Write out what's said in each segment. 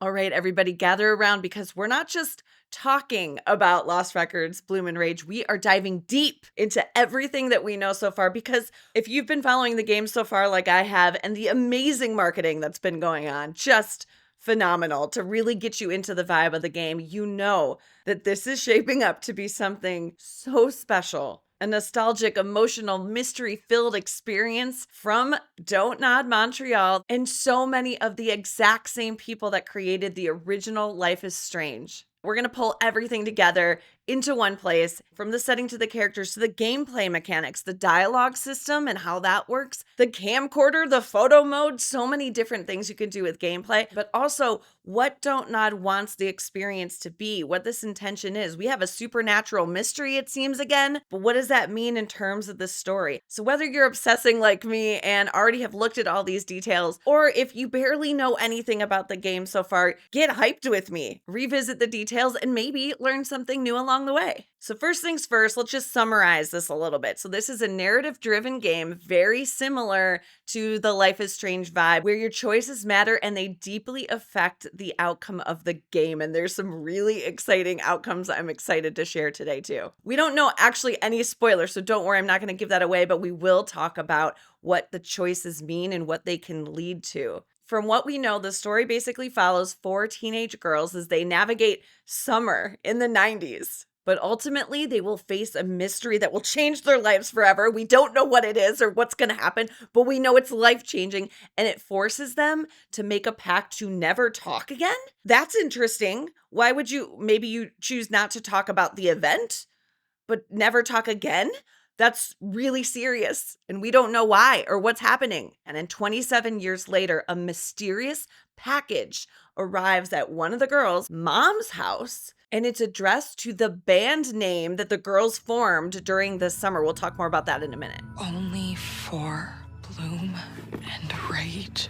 All right, everybody, gather around because we're not just talking about Lost Records, Bloom and Rage. We are diving deep into everything that we know so far because if you've been following the game so far like I have and the amazing marketing that's been going on, just phenomenal to really get you into the vibe of the game, you know that this is shaping up to be something so special. A nostalgic, emotional, mystery-filled experience from Don't Nod Montreal and so many of the exact same people that created the original Life is Strange. We're going to pull everything together into one place, from the setting to the characters to the gameplay mechanics, the dialogue system and how that works, the camcorder, the photo mode, so many different things you can do with gameplay, but also what Don't Nod wants the experience to be, what this intention is. We have a supernatural mystery, it seems, again, but what does that mean in terms of the story? So whether you're obsessing like me and already have looked at all these details, or if you barely know anything about the game so far, get hyped with me, revisit the details, and maybe learn something new along the way. So first things first, let's just summarize this a little bit. So this is a narrative-driven game, very similar to the Life is Strange vibe, where your choices matter and they deeply affect the outcome of the game. And there's some really exciting outcomes I'm excited to share today too. We don't know actually any spoilers, so don't worry, I'm not going to give that away, but we will talk about what the choices mean and what they can lead to. From what we know, the story basically follows 4 teenage girls as they navigate summer in the 90s. But ultimately, they will face a mystery that will change their lives forever. We don't know what it is or what's going to happen, but we know it's life-changing, and it forces them to make a pact to never talk again? That's interesting. Why would maybe you choose not to talk about the event, but never talk again? That's really serious, and we don't know why or what's happening. And then 27 years later, a mysterious package arrives at one of the girls' mom's house, and it's addressed to the band name that the girls formed during the summer. We'll talk more about that in a minute. Only for Bloom and Rage.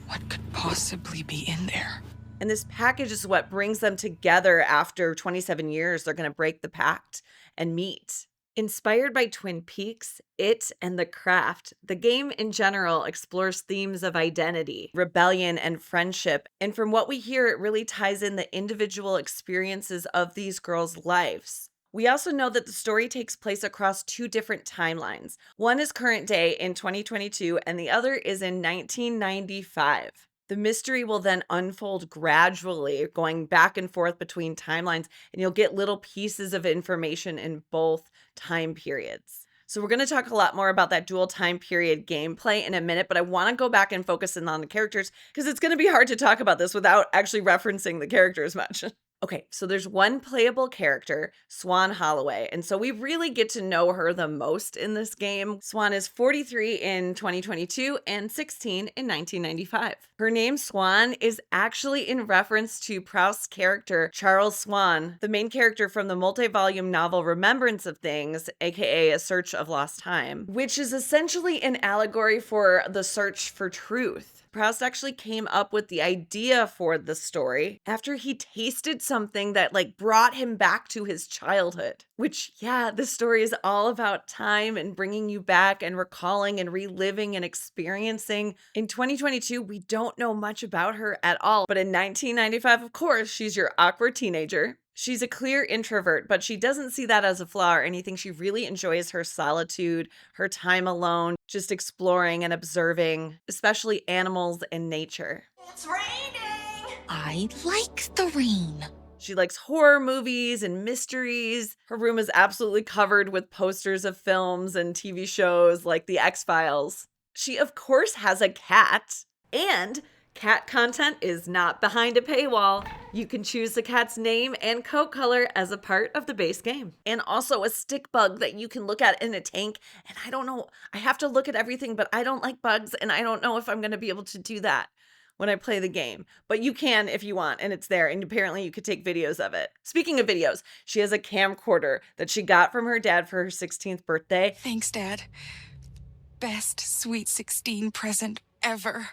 What could possibly be in there? And this package is what brings them together after 27 years. They're going to break the pact and meet. Inspired by Twin Peaks, It, and The Craft, the game in general explores themes of identity, rebellion, and friendship. And from what we hear, it really ties in the individual experiences of these girls' lives. We also know that the story takes place across 2 different timelines. One is current day in 2022, and the other is in 1995. The mystery will then unfold gradually, going back and forth between timelines, and you'll get little pieces of information in both time periods. So we're going to talk a lot more about that dual time period gameplay in a minute, but I want to go back and focus in on the characters because it's going to be hard to talk about this without actually referencing the characters much. Okay, so there's one playable character, Swan Holloway, and so we really get to know her the most in this game. Swan is 43 in 2022 and 16 in 1995. Her name, Swan, is actually in reference to Proust's character, Charles Swan, the main character from the multi-volume novel Remembrance of Things, aka A Search of Lost Time, which is essentially an allegory for the search for truth. Proust actually came up with the idea for the story after he tasted something that brought him back to his childhood, which, yeah, the story is all about time and bringing you back and recalling and reliving and experiencing. In 2022, we don't know much about her at all, but in 1995, of course, she's your awkward teenager. She's a clear introvert, but she doesn't see that as a flaw or anything. She really enjoys her solitude, her time alone, just exploring and observing, especially animals and nature. It's raining! I like the rain. She likes horror movies and mysteries. Her room is absolutely covered with posters of films and TV shows like The X-Files. She, of course, has a cat, and cat content is not behind a paywall. You can choose the cat's name and coat color as a part of the base game. And also a stick bug that you can look at in a tank. And I don't know, I have to look at everything, but I don't like bugs, and I don't know if I'm going to be able to do that when I play the game. But you can if you want, and it's there, and apparently you could take videos of it. Speaking of videos, she has a camcorder that she got from her dad for her 16th birthday. Thanks, Dad. Best Sweet 16 present ever.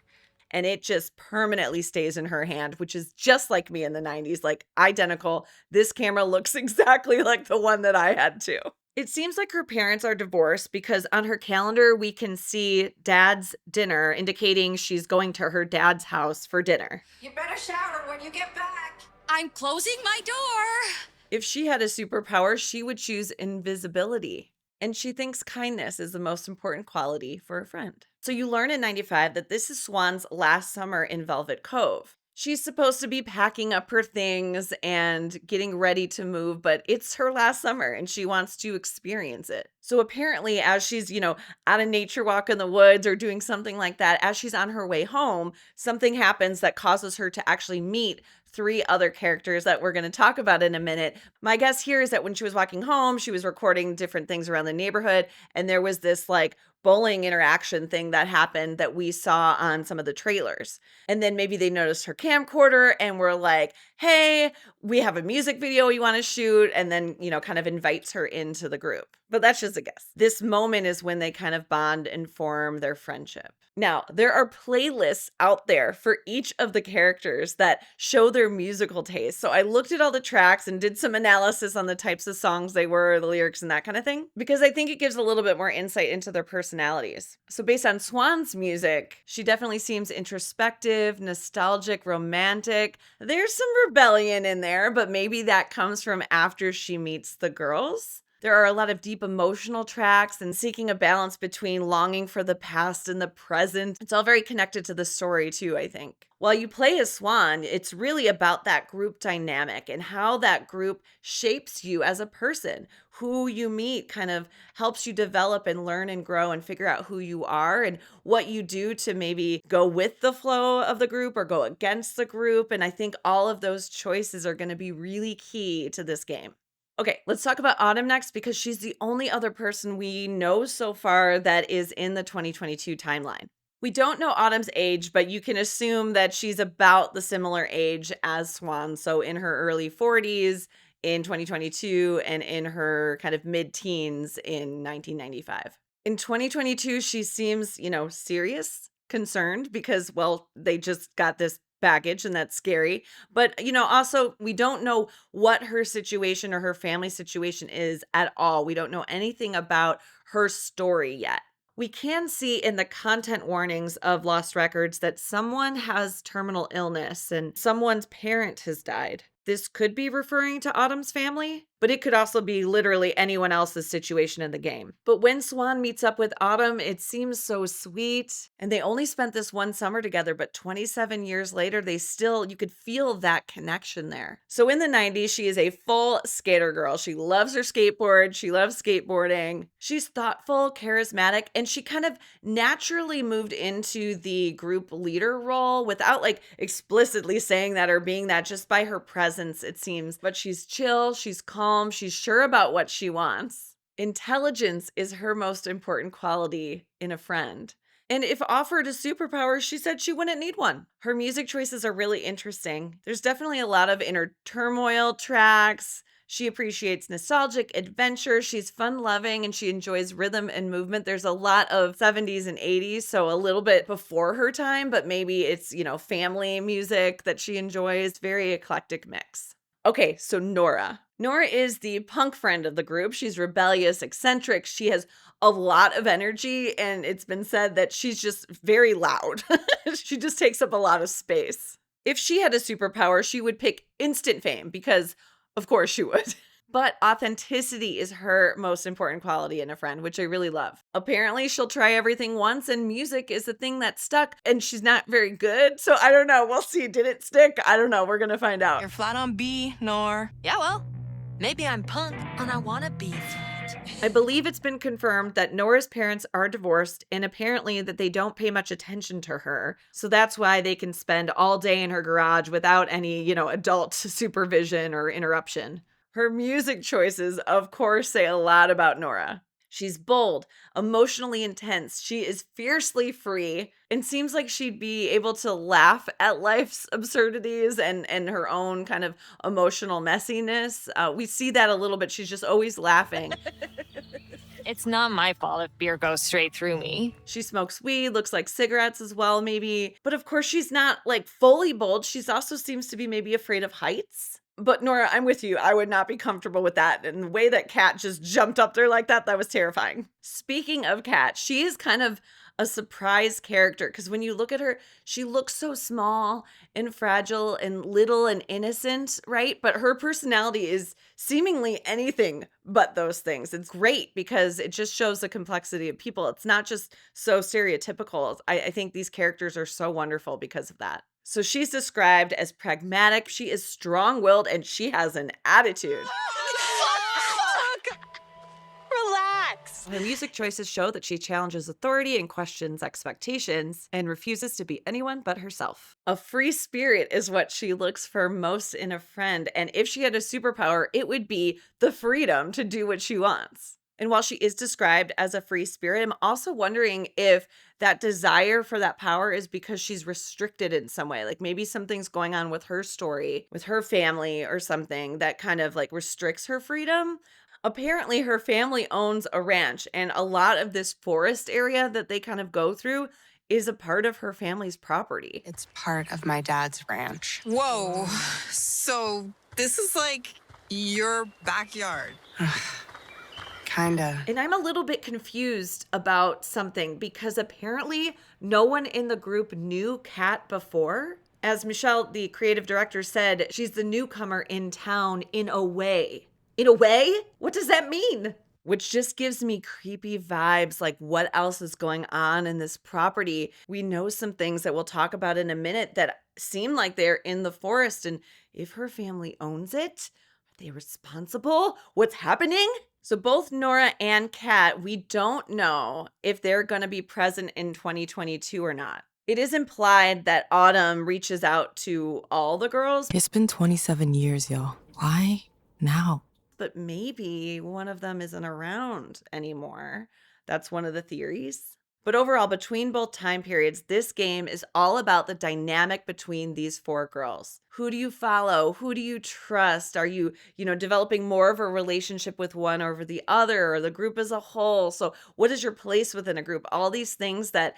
And it just permanently stays in her hand, which is just like me in the 90s, identical. This camera looks exactly like the one that I had too. It seems like her parents are divorced because on her calendar, we can see dad's dinner, indicating she's going to her dad's house for dinner. You better shower when you get back. I'm closing my door. If she had a superpower, she would choose invisibility. And she thinks kindness is the most important quality for a friend. So you learn in 95 that this is Swan's last summer in Velvet Cove. She's supposed to be packing up her things and getting ready to move, but it's her last summer and she wants to experience it. So apparently, as she's, at a nature walk in the woods or doing something like that, as she's on her way home, something happens that causes her to actually meet 3 other characters that we're going to talk about in a minute. My guess here is that when she was walking home, she was recording different things around the neighborhood, and there was this like bowling interaction thing that happened that we saw on some of the trailers. And then maybe they noticed her camcorder and were like, hey, we have a music video we want to shoot, and then, kind of invites her into the group. But that's just a guess. This moment is when they kind of bond and form their friendship. Now, there are playlists out there for each of the characters that show their musical taste. So I looked at all the tracks and did some analysis on the types of songs they were, the lyrics, and that kind of thing, because I think it gives a little bit more insight into their personalities. So based on Swan's music, she definitely seems introspective, nostalgic, romantic. There's some rebellion in there, but maybe that comes from after she meets the girls. There are a lot of deep emotional tracks and seeking a balance between longing for the past and the present. It's all very connected to the story too, I think. While you play as Swan, it's really about that group dynamic and how that group shapes you as a person. Who you meet kind of helps you develop and learn and grow and figure out who you are and what you do to maybe go with the flow of the group or go against the group. And I think all of those choices are going to be really key to this game. Okay, let's talk about Autumn next because she's the only other person we know so far that is in the 2022 timeline. We don't know Autumn's age, but you can assume that she's about the similar age as Swan, so in her early 40s in 2022 and in her kind of mid-teens in 1995. In 2022, she seems, serious, concerned because, well, they just got this baggage and that's scary. But, also we don't know what her situation or her family situation is at all. We don't know anything about her story yet. We can see in the content warnings of Lost Records that someone has terminal illness and someone's parent has died. This could be referring to Autumn's family, but it could also be literally anyone else's situation in the game. But when Swan meets up with Autumn, it seems so sweet. And they only spent this one summer together, but 27 years later, you could feel that connection there. So in the 90s, she is a full skater girl. She loves her skateboard. She loves skateboarding. She's thoughtful, charismatic, and she kind of naturally moved into the group leader role without like explicitly saying that or being that, just by her presence, it seems. But she's chill, she's calm, she's sure about what she wants. Intelligence is her most important quality in a friend. And if offered a superpower, she said she wouldn't need one. Her music choices are really interesting. There's definitely a lot of inner turmoil tracks. She appreciates nostalgic adventure. She's fun-loving and she enjoys rhythm and movement. There's a lot of 70s and 80s, so a little bit before her time, but maybe it's, family music that she enjoys. Very eclectic mix. Okay, so Nora. Nora is the punk friend of the group. She's rebellious, eccentric. She has a lot of energy, and it's been said that she's just very loud. She just takes up a lot of space. If she had a superpower, she would pick instant fame because, of course, she would. But authenticity is her most important quality in a friend, which I really love. Apparently, she'll try everything once, and music is the thing that stuck, and she's not very good. So I don't know. We'll see. Did it stick? I don't know. We're going to find out. You're flat on B, Nor. Yeah, well, maybe I'm punk and I want to be flat. I believe it's been confirmed that Nora's parents are divorced and apparently that they don't pay much attention to her. So that's why they can spend all day in her garage without any, adult supervision or interruption. Her music choices, of course, say a lot about Nora. She's bold, emotionally intense. She is fiercely free and seems like she'd be able to laugh at life's absurdities and her own kind of emotional messiness. We see that a little bit. She's just always laughing. It's not my fault if beer goes straight through me. She smokes weed, looks like cigarettes as well, maybe. But of course, she's not like fully bold. She's also seems to be maybe afraid of heights. But Nora, I'm with you. I would not be comfortable with that. And the way that Kat just jumped up there like that was terrifying. Speaking of Kat, she is kind of a surprise character because when you look at her, she looks so small and fragile and little and innocent, right? But her personality is seemingly anything but those things. It's great because it just shows the complexity of people. It's not just so stereotypical. I think these characters are so wonderful because of that. So she's described as pragmatic. She is strong-willed and she has an attitude. Relax. Her music choices show that she challenges authority and questions expectations and refuses to be anyone but herself. A free spirit is what she looks for most in a friend. And if she had a superpower, it would be the freedom to do what she wants. And while she is described as a free spirit, I'm also wondering if that desire for that power is because she's restricted in some way. Like maybe something's going on with her story, with her family or something that kind of like restricts her freedom. Apparently, her family owns a ranch, and a lot of this forest area that they kind of go through is a part of her family's property. It's part of my dad's ranch. Whoa. So this is like your backyard. Kinda. And I'm a little bit confused about something because apparently no one in the group knew Kat before. As Michelle, the creative director, said, she's the newcomer in town in a way. In a way? What does that mean? Which just gives me creepy vibes, like what else is going on in this property. We know some things that we'll talk about in a minute that seem like they're in the forest. And if her family owns it, are they responsible? What's happening? So both Nora and Kat, we don't know if they're going to be present in 2022 or not. It is implied that Autumn reaches out to all the girls. It's been 27 years, y'all. Why now? But maybe one of them isn't around anymore. That's one of the theories. But overall, between both time periods, this game is all about the dynamic between these four girls. Who do you follow? Who do you trust? Are you, developing more of a relationship with one over the other or the group as a whole? So what is your place within a group? All these things that,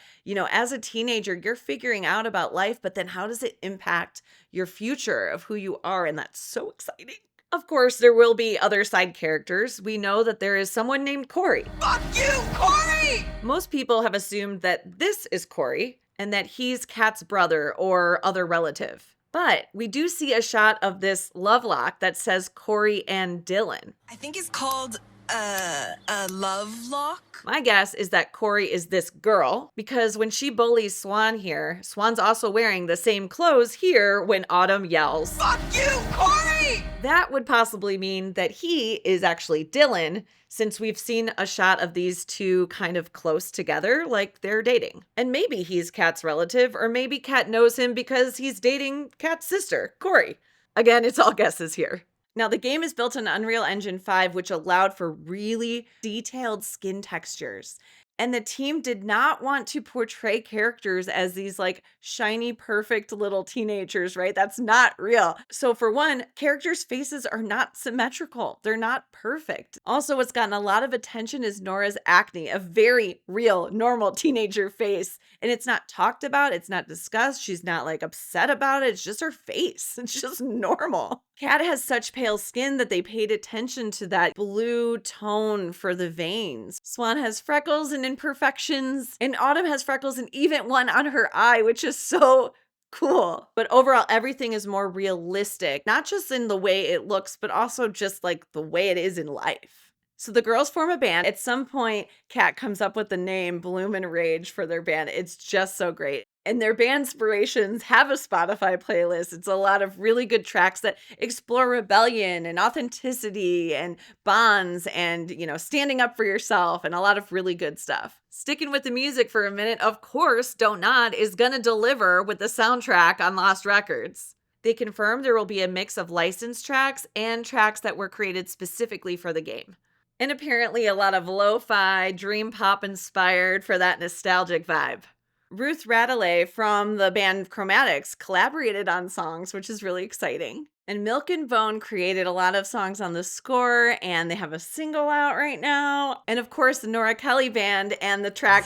as a teenager, you're figuring out about life, but then how does it impact your future of who you are? And that's so exciting. Of course, there will be other side characters. We know that there is someone named Corey. Fuck you, Corey! Most people have assumed that this is Corey and that he's Kat's brother or other relative. But we do see a shot of this love lock that says Corey and Dylan. I think it's called a love lock. My guess is that Corey is this girl because when she bullies Swan here, Swan's also wearing the same clothes here when Autumn yells, Fuck you, Corey! That would possibly mean that he is actually Dylan, since we've seen a shot of these two kind of close together, like they're dating. And maybe he's Kat's relative, or maybe Kat knows him because he's dating Kat's sister, Corey. Again, it's all guesses here. Now, the game is built on Unreal Engine 5, which allowed for really detailed skin textures. And the team did not want to portray characters as these like shiny, perfect little teenagers, right? That's not real. So for one, characters' faces are not symmetrical. They're not perfect. Also, what's gotten a lot of attention is Nora's acne, a very real, normal teenager face. And it's not talked about. It's not discussed. She's not like upset about it. It's just her face. It's just normal. Kat has such pale skin that they paid attention to that blue tone for the veins. Swan has freckles and imperfections, and Autumn has freckles and even one on her eye, which is so cool. But overall, everything is more realistic, not just in the way it looks, but also just like the way it is in life. So the girls form a band. At some point, Kat comes up with the name Bloom and Rage for their band. It's just so great. And their band Inspirations have a Spotify playlist. It's a lot of really good tracks that explore rebellion and authenticity and bonds and, standing up for yourself and a lot of really good stuff. Sticking with the music for a minute, of course, Don't Nod is going to deliver with the soundtrack on Lost Records. They confirmed there will be a mix of licensed tracks and tracks that were created specifically for the game. And apparently a lot of lo-fi, dream pop inspired for that nostalgic vibe. Ruth Radilay from the band Chromatics collaborated on songs, which is really exciting. And Milk and Bone created a lot of songs on the score, and they have a single out right now. And of course, the Nora Kelly Band and the track,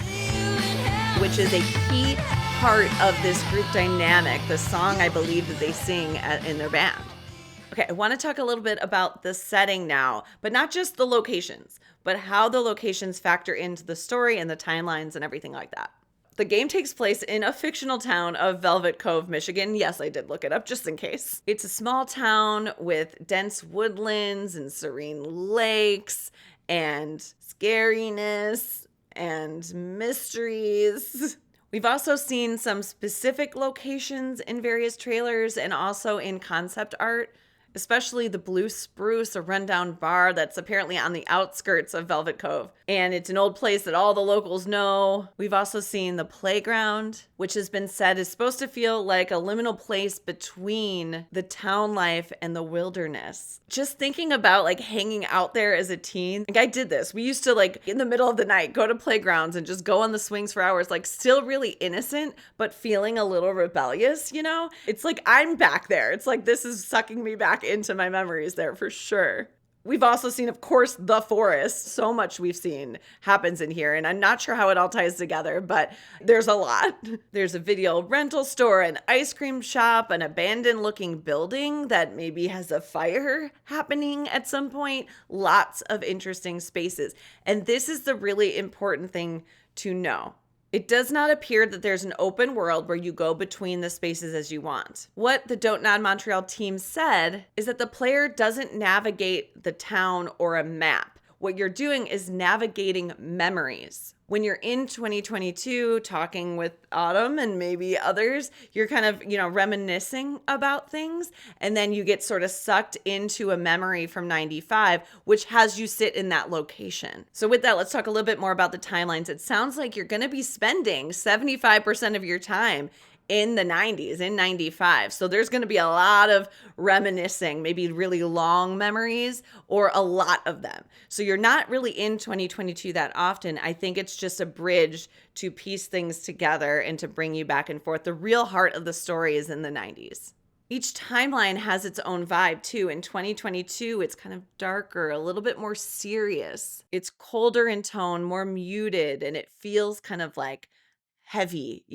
which is a key part of this group dynamic, the song I believe that they sing in their band. Okay, I want to talk a little bit about the setting now, but not just the locations, but how the locations factor into the story and the timelines and everything like that. The game takes place in a fictional town of Velvet Cove, Michigan. Yes, I did look it up just in case. It's a small town with dense woodlands and serene lakes and scariness and mysteries. We've also seen some specific locations in various trailers and also in concept art, especially the Blue Spruce, a rundown bar that's apparently on the outskirts of Velvet Cove. And it's an old place that all the locals know. We've also seen the playground, which has been said is supposed to feel like a liminal place between the town life and the wilderness. Just thinking about like hanging out there as a teen. Like I did this. We used to like in the middle of the night go to playgrounds and just go on the swings for hours, like still really innocent, but feeling a little rebellious, you know? It's like I'm back there. It's like this is sucking me back into my memories there for sure. We've also seen, of course, the forest. So much we've seen happens in here, and I'm not sure how it all ties together, but there's a lot. There's a video rental store, an ice cream shop, an abandoned looking building that maybe has a fire happening at some point. Lots of interesting spaces. And this is the really important thing to know. It does not appear that there's an open world where you go between the spaces as you want. What the Don't Nod Montreal team said is that the player doesn't navigate the town or a map. What you're doing is navigating memories. When you're in 2022 talking with Autumn and maybe others, you're kind of, reminiscing about things. And then you get sort of sucked into a memory from 95, which has you sit in that location. So with that, let's talk a little bit more about the timelines. It sounds like you're going to be spending 75% of your time in the 90s, in 95. So there's going to be a lot of reminiscing, maybe really long memories or a lot of them. So you're not really in 2022 that often. I think it's just a bridge to piece things together and to bring you back and forth. The real heart of the story is in the 90s. Each timeline has its own vibe too. In 2022, it's kind of darker, a little bit more serious. It's colder in tone, more muted, and it feels kind of like heavy,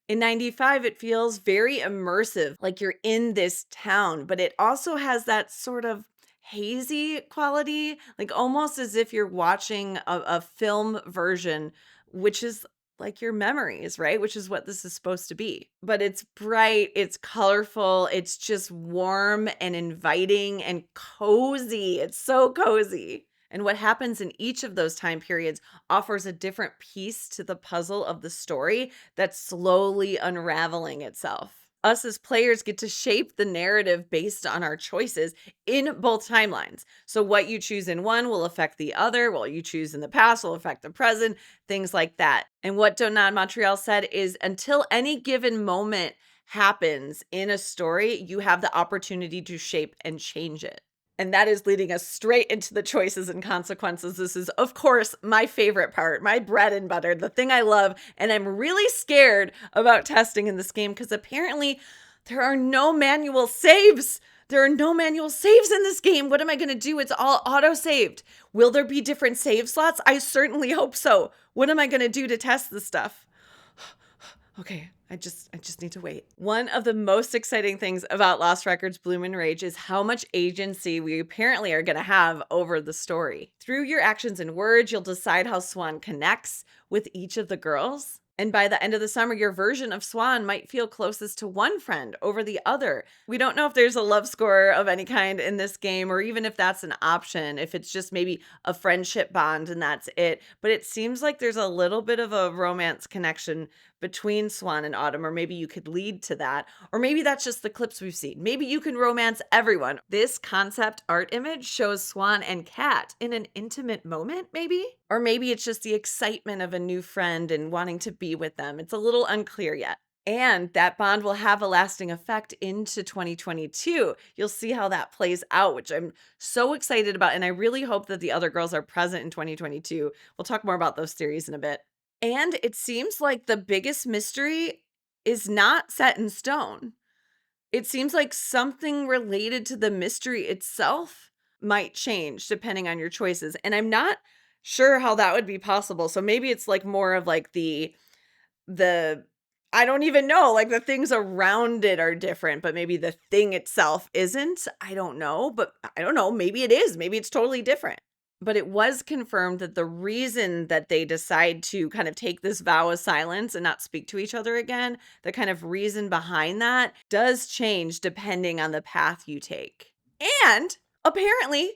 In 95, it feels very immersive, like you're in this town, but it also has that sort of hazy quality, like almost as if you're watching a film version, which is like your memories, right? Which is what this is supposed to be. But it's bright, it's colorful, it's just warm and inviting and cozy. It's so cozy. And what happens in each of those time periods offers a different piece to the puzzle of the story that's slowly unraveling itself. Us as players get to shape the narrative based on our choices in both timelines. So what you choose in one will affect the other. What you choose in the past will affect the present, things like that. And what Donald Montreal said is until any given moment happens in a story, you have the opportunity to shape and change it. And that is leading us straight into the choices and consequences. This is, of course, my favorite part, my bread and butter, the thing I love. And I'm really scared about testing in this game because apparently there are no manual saves. There are no manual saves in this game. What am I going to do? It's all auto-saved. Will there be different save slots? I certainly hope so. What am I going to do to test this stuff? Okay, I just need to wait. One of the most exciting things about Lost Records Bloom and Rage is how much agency we apparently are going to have over the story. Through your actions and words, you'll decide how Swan connects with each of the girls. And by the end of the summer, your version of Swan might feel closest to one friend over the other. We don't know if there's a love score of any kind in this game, or even if that's an option, if it's just maybe a friendship bond and that's it. But it seems like there's a little bit of a romance connection between Swan and Autumn, or maybe you could lead to that. Or maybe that's just the clips we've seen. Maybe you can romance everyone. This concept art image shows Swan and Kat in an intimate moment, maybe? Or maybe it's just the excitement of a new friend and wanting to be with them. It's a little unclear yet. And that bond will have a lasting effect into 2022. You'll see how that plays out, which I'm so excited about. And I really hope that the other girls are present in 2022. We'll talk more about those theories in a bit. And it seems like the biggest mystery is not set in stone. It seems like something related to the mystery itself might change depending on your choices. And I'm not sure how that would be possible. So maybe it's like more of like the I don't even know, like, the things around it are different, but maybe the thing itself isn't. I don't know, but I don't know, maybe it is. Maybe it's totally different. But it was confirmed that the reason that they decide to kind of take this vow of silence and not speak to each other again, the kind of reason behind that does change depending on the path you take. And apparently,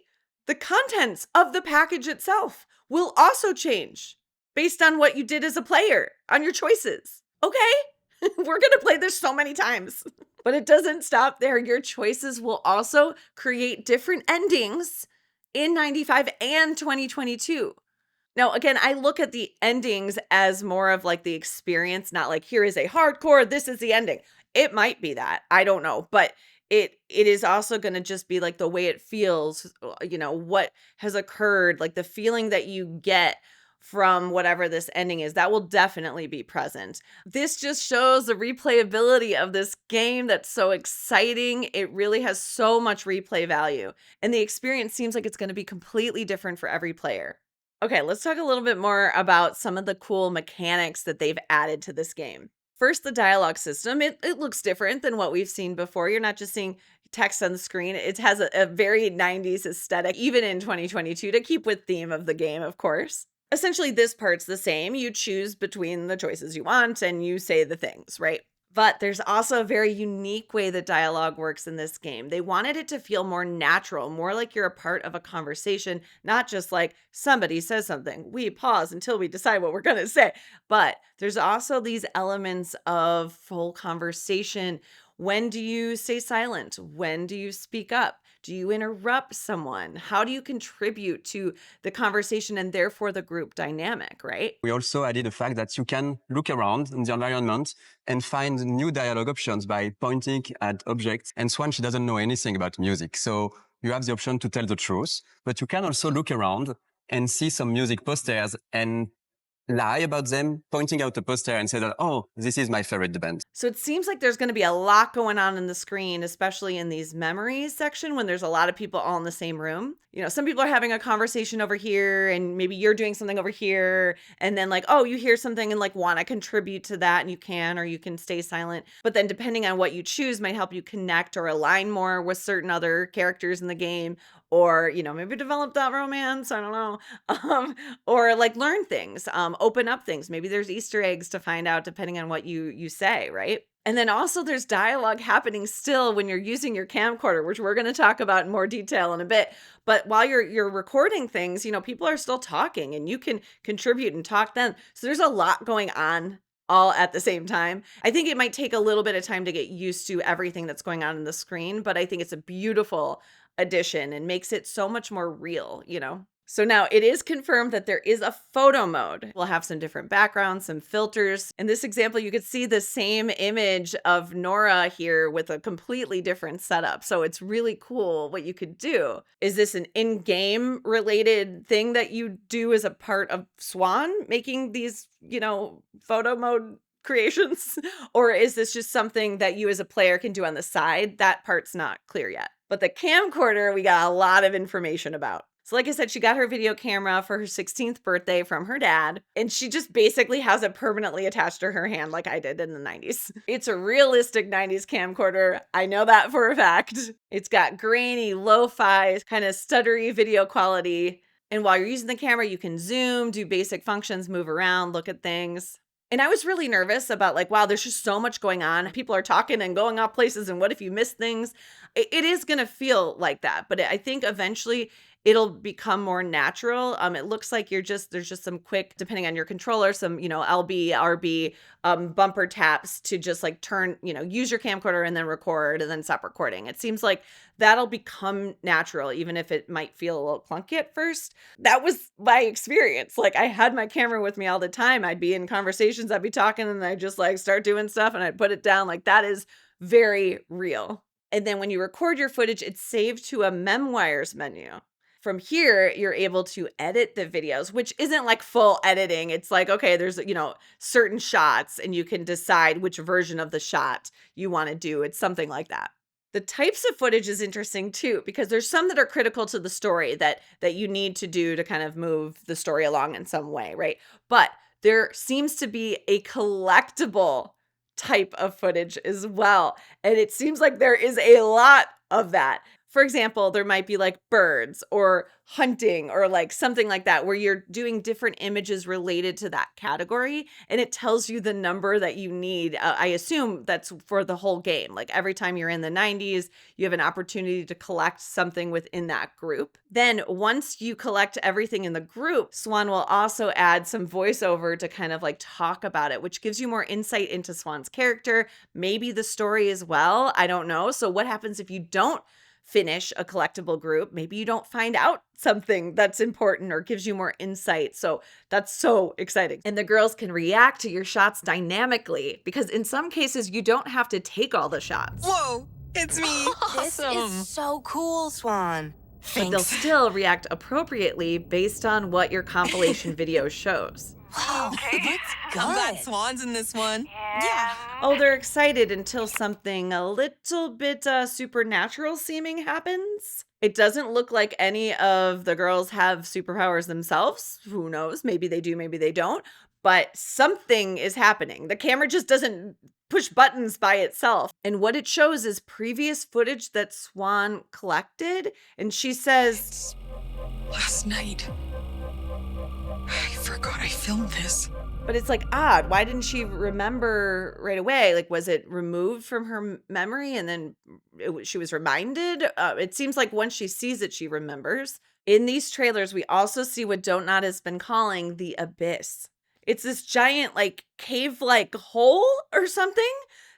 the contents of the package itself will also change based on what you did as a player, on your choices. Okay? We're going to play this so many times. But it doesn't stop there. Your choices will also create different endings in 95 and 2022. Now, again, I look at the endings as more of like the experience, not like here is a hardcore, this is the ending. It might be that. I don't know, but it is also going to just be like the way it feels, what has occurred, like the feeling that you get from whatever this ending is, that will definitely be present. This just shows the replayability of this game that's so exciting. It really has so much replay value, and the experience seems like it's going to be completely different for every player. Okay, let's talk a little bit more about some of the cool mechanics that they've added to this game. First, the dialogue system. It looks different than what we've seen before. You're not just seeing text on the screen. It has a very 90s aesthetic, even in 2022, to keep with theme of the game, of course. Essentially, this part's the same. You choose between the choices you want and you say the things, right? But there's also a very unique way that dialogue works in this game. They wanted it to feel more natural, more like you're a part of a conversation, not just like somebody says something. We pause until we decide what we're going to say. But there's also these elements of full conversation. When do you stay silent? When do you speak up? Do you interrupt someone? How do you contribute to the conversation and therefore the group dynamic, right? We also added the fact that you can look around in the environment and find new dialogue options by pointing at objects. And Swan, she doesn't know anything about music. So you have the option to tell the truth, but you can also look around and see some music posters and lie about them, pointing out a poster and say that, oh, this is my favorite band. So it seems like there's going to be a lot going on in the screen, especially in these memories section when there's a lot of people all in the same room. Some people are having a conversation over here and maybe you're doing something over here. And then like, oh, you hear something and like want to contribute to that and you can, or you can stay silent. But then depending on what you choose might help you connect or align more with certain other characters in the game, or, maybe develop that romance. I don't know. Or like learn things, open up things. Maybe there's Easter eggs to find out depending on what you say, right? And then also there's dialogue happening still when you're using your camcorder, which we're going to talk about in more detail in a bit. But while you're recording things, people are still talking and you can contribute and talk then. So there's a lot going on all at the same time. I think it might take a little bit of time to get used to everything that's going on in the screen, but I think it's a beautiful addition and makes it so much more real. So now it is confirmed that there is a photo mode. We'll have some different backgrounds, some filters. In this example, you could see the same image of Nora here with a completely different setup. So it's really cool what you could do. Is this an in-game related thing that you do as a part of Swan, making these, photo mode creations? Or is this just something that you as a player can do on the side? That part's not clear yet. But the camcorder, we got a lot of information about. So like I said, she got her video camera for her 16th birthday from her dad, and she just basically has it permanently attached to her hand like I did in the 90s. It's a realistic 90s camcorder. I know that for a fact. It's got grainy, lo-fi, kind of stuttery video quality. And while you're using the camera, you can zoom, do basic functions, move around, look at things. And I was really nervous about like, wow, there's just so much going on. People are talking and going off places. And what if you miss things? It is going to feel like that. But I think eventually it'll become more natural. It looks like there's just some quick, depending on your controller, some, LB, RB, bumper taps to just like turn, use your camcorder and then record and then stop recording. It seems like that'll become natural, even if it might feel a little clunky at first. That was my experience. Like I had my camera with me all the time. I'd be in conversations, I'd be talking and I'd just like start doing stuff and I'd put it down. Like that is very real. And then when you record your footage, it's saved to a memoirs menu. From here, you're able to edit the videos, which isn't like full editing. It's like, okay, there's, certain shots and you can decide which version of the shot you want to do. It's something like that. The types of footage is interesting too, because there's some that are critical to the story that you need to do to kind of move the story along in some way, right? But there seems to be a collectible type of footage as well. And it seems like there is a lot of that. For example, there might be like birds or hunting or like something like that where you're doing different images related to that category and it tells you the number that you need. I assume that's for the whole game. Like every time you're in the 90s, you have an opportunity to collect something within that group. Then once you collect everything in the group, Swan will also add some voiceover to kind of like talk about it, which gives you more insight into Swan's character, maybe the story as well. I don't know. So what happens if you don't finish a collectible group? Maybe you don't find out something that's important or gives you more insight. So that's so exciting. And the girls can react to your shots dynamically because in some cases you don't have to take all the shots. Whoa, it's me. This is so cool, Swan. But they'll still react appropriately based on what your compilation video shows. Wow, let's go. I'm glad Swan's in this one. Yeah. Oh, they're excited until something a little bit supernatural seeming happens. It doesn't look like any of the girls have superpowers themselves. Who knows? Maybe they do, maybe they don't. But something is happening. The camera just doesn't push buttons by itself. And what it shows is previous footage that Swan collected. And she says, Last night, I forgot I filmed this. but it's like odd. Why didn't she remember right away? Like, was it removed from her memory and then she was reminded? It seems like once she sees it, she remembers. In these trailers, we also see what Don't Nod has been calling the abyss. It's this giant, like, cave-like hole or something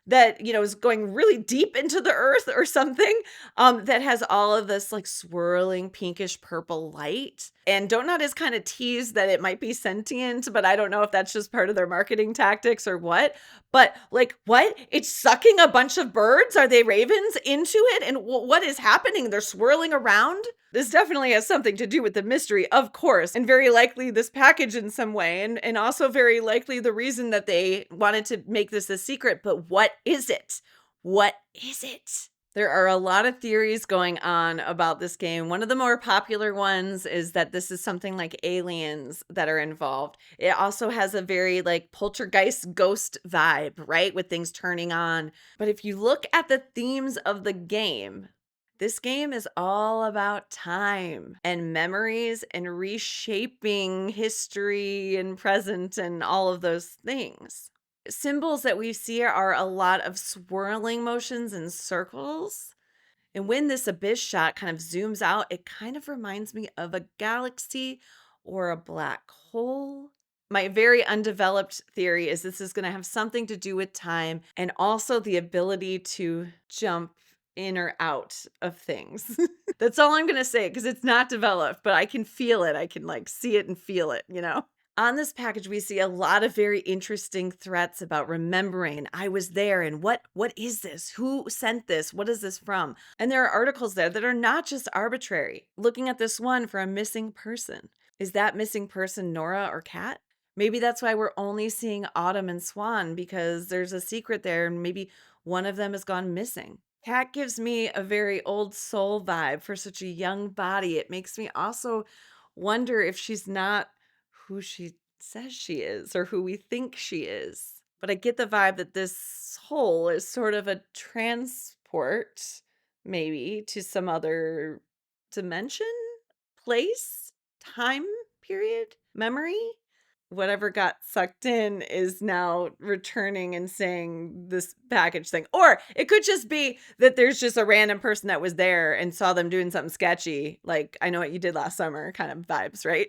that, you know, is going really deep into the earth or something, that has all of this like swirling pinkish purple light. And Don't Nod is kind of teased that it might be sentient, but I don't know if that's just part of their marketing tactics or what. But like, what? It's sucking a bunch of birds? Are they ravens into it? And what is happening? They're swirling around? This definitely has something to do with the mystery, of course, and very likely this package in some way, and also very likely the reason that they wanted to make this a secret. But what is it? What is it? There are a lot of theories going on about this game. One of the more popular ones is that this is something like aliens that are involved. It also has a very like poltergeist ghost vibe, right? With things turning on. But if you look at the themes of the game, this game is all about time and memories and reshaping history and present and all of those things. Symbols that we see are a lot of swirling motions and circles. And when this abyss shot kind of zooms out, it kind of reminds me of a galaxy or a black hole. My very undeveloped theory is this is going to have something to do with time and also the ability to jump in or out of things. That's all I'm going to say because it's not developed, but I can feel it. I can like see it and feel it, you know? On this package, we see a lot of very interesting threats about remembering. I was there and what is this? Who sent this? What is this from? And there are articles there that are not just arbitrary. Looking at this one for a missing person. Is that missing person Nora or Kat? Maybe that's why we're only seeing Autumn and Swan because there's a secret there and maybe one of them has gone missing. Kat gives me a very old soul vibe for such a young body. It makes me also wonder if she's not who she says she is or who we think she is. But I get the vibe that this hole is sort of a transport, maybe, to some other dimension, place, time period, memory. Whatever got sucked in is now returning and saying this package thing. Or it could just be that there's just a random person that was there and saw them doing something sketchy. Like, I know what you did last summer kind of vibes, right?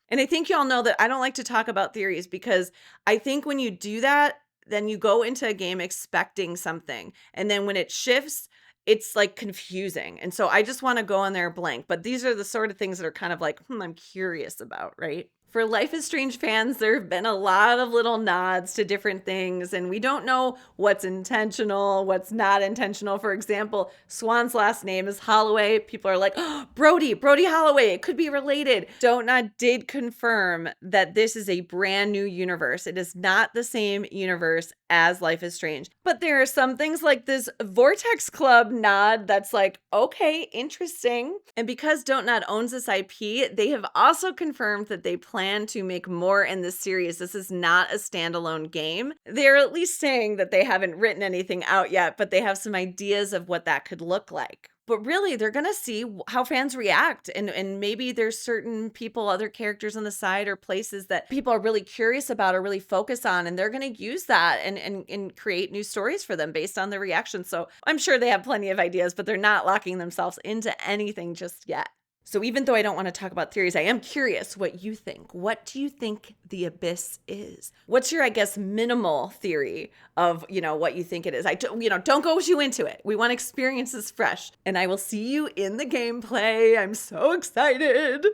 And I think y'all know that I don't like to talk about theories because I think when you do that, then you go into a game expecting something. And then when it shifts, it's like confusing. And so I just want to go in there blank. But these are the sort of things that are kind of like, I'm curious about, right? For Life is Strange fans, there have been a lot of little nods to different things, and we don't know what's intentional, what's not intentional. For example, Swan's last name is Holloway. People are like, oh, Brody Holloway, it could be related. Don't Nod did confirm that this is a brand new universe. It is not the same universe as Life is Strange. But there are some things like this Vortex Club nod that's like, okay, interesting. And because Don't Nod owns this IP, they have also confirmed that they plan plan to make more in this series. This is not a standalone game. They're at least saying that they haven't written anything out yet, but they have some ideas of what that could look like. But really, they're going to see how fans react. And maybe there's certain people, other characters on the side or places that people are really curious about or really focus on. And they're going to use that and create new stories for them based on the reaction. So I'm sure they have plenty of ideas, but they're not locking themselves into anything just yet. So even though I don't want to talk about theories, I am curious what you think. What do you think the Abyss is? What's your, I guess, minimal theory of, what you think it is? Don't go too into it. We want experiences fresh. And I will see you in the gameplay. I'm so excited.